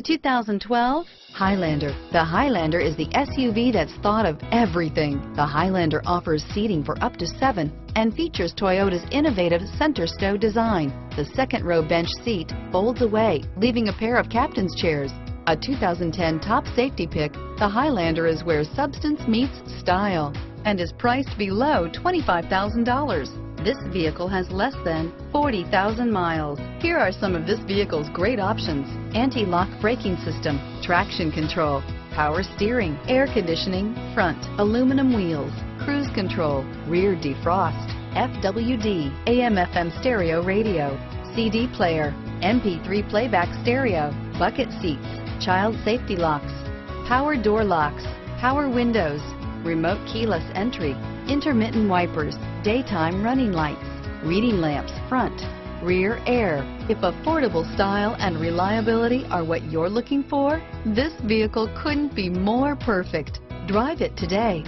2012 Highlander. The Highlander is the SUV that's thought of everything. The Highlander offers seating for up to 7 and features Toyota's innovative center stow design. The second row bench seat folds away, leaving a pair of captain's chairs. A 2010 top safety pick, the Highlander is where substance meets style and is priced below $25,000. This vehicle has less than 40,000 miles. Here are some of this vehicle's great options: anti-lock braking system, traction control, power steering, air conditioning, front, aluminum wheels, cruise control, rear defrost, FWD, AM/FM stereo radio, CD player, MP3 playback stereo, bucket seats, child safety locks, power door locks, power windows, remote keyless entry, intermittent wipers, daytime running lights, reading lamps front, rear air. If affordable style and reliability are what you're looking for, this vehicle couldn't be more perfect. Drive it today.